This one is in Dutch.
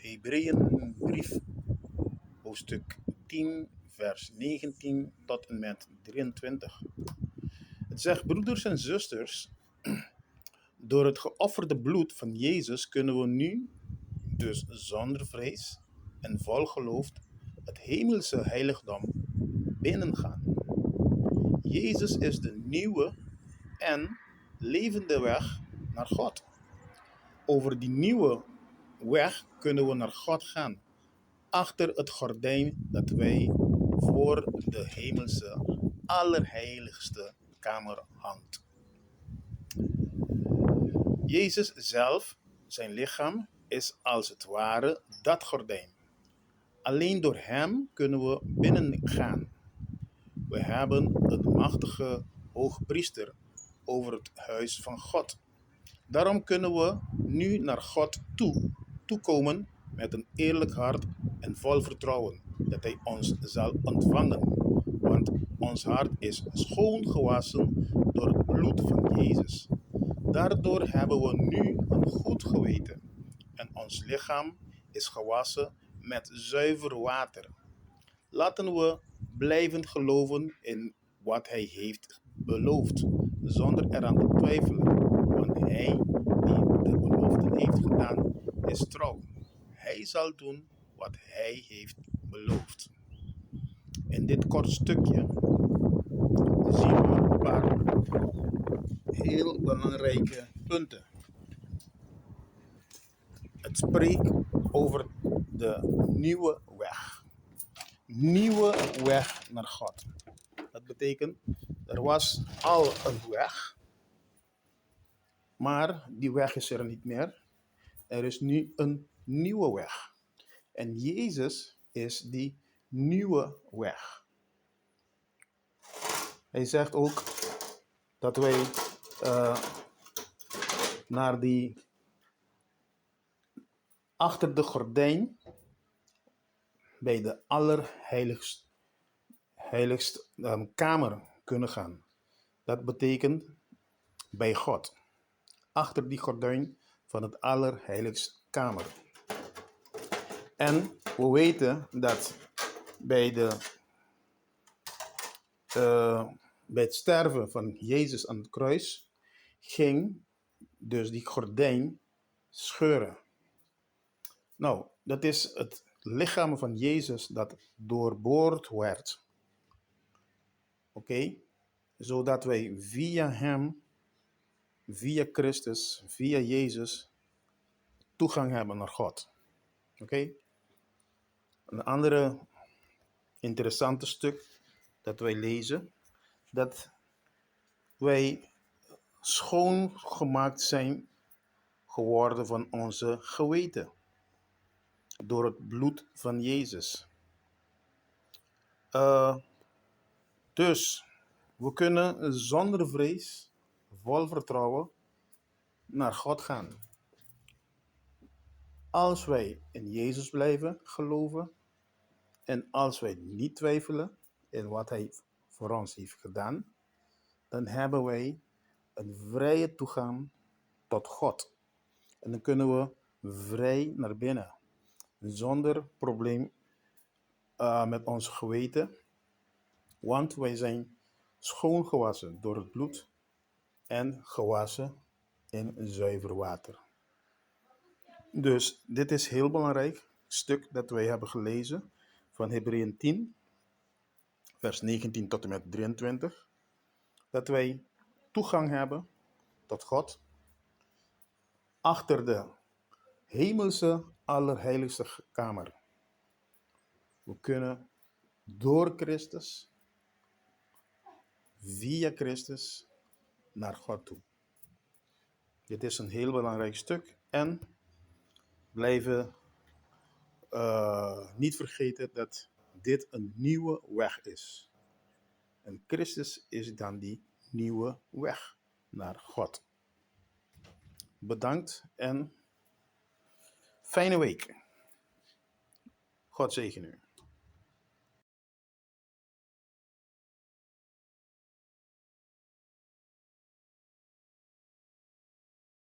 Hebreeënbrief, hoofdstuk 10, vers 19 tot en met 23. Het zegt, broeders en zusters, door het geofferde bloed van Jezus kunnen we nu, dus zonder vrees en vol geloof, het hemelse heiligdom binnengaan. Jezus is de nieuwe en levende weg naar God. Over die nieuwe weg kunnen we naar God gaan. Achter het gordijn dat wij voor de hemelse, allerheiligste kamer hangt. Jezus zelf, zijn lichaam, is als het ware dat gordijn. Alleen door hem kunnen we binnengaan. We hebben een machtige hoogpriester over het huis van God. Daarom kunnen we nu naar God toekomen met een eerlijk hart en vol vertrouwen dat Hij ons zal ontvangen. Want ons hart is schoongewassen door het bloed van Jezus. Daardoor hebben we nu een goed geweten en ons lichaam is gewassen met zuiver water. Laten we blijven geloven in wat Hij heeft beloofd, zonder eraan te twijfelen. Want Hij die de beloften heeft gedaan, is trouw. Hij zal doen wat Hij heeft beloofd. In dit kort stukje zien we een paar heel belangrijke punten. Het spreekt over de nieuwe weg. Nieuwe weg naar God. Dat betekent, er was al een weg, maar die weg is er niet meer. Er is nu een nieuwe weg. En Jezus is die nieuwe weg. Hij zegt ook dat wij naar die achter de gordijn bij de allerheiligste kamer kunnen gaan. Dat betekent bij God. Achter die gordijn van het allerheiligste kamer. En we weten dat bij het sterven van Jezus aan het kruis ging dus die gordijn scheuren. Nou, dat is het lichaam van Jezus dat doorboord werd. Oké? Zodat wij via hem, via Christus, via Jezus toegang hebben naar God. Oké? Een andere interessante stuk dat wij lezen, dat wij schoongemaakt zijn geworden van onze geweten door het bloed van Jezus. Dus we kunnen zonder vrees, vol vertrouwen naar God gaan. Als wij in Jezus blijven geloven en als wij niet twijfelen in wat Hij voor ons heeft gedaan, dan hebben wij een vrije toegang tot God. En dan kunnen we vrij naar binnen, zonder probleem met ons geweten, want wij zijn schoongewassen door het bloed en gewassen in zuiver water. Dus dit is heel belangrijk stuk dat wij hebben gelezen van Hebreeën 10, vers 19 tot en met 23. Dat wij toegang hebben tot God achter de hemelse allerheiligste kamer. We kunnen door Christus, via Christus, naar God toe. Dit is een heel belangrijk stuk en blijven niet vergeten dat dit een nieuwe weg is. En Christus is dan die nieuwe weg naar God. Bedankt en fijne week. God zegen u.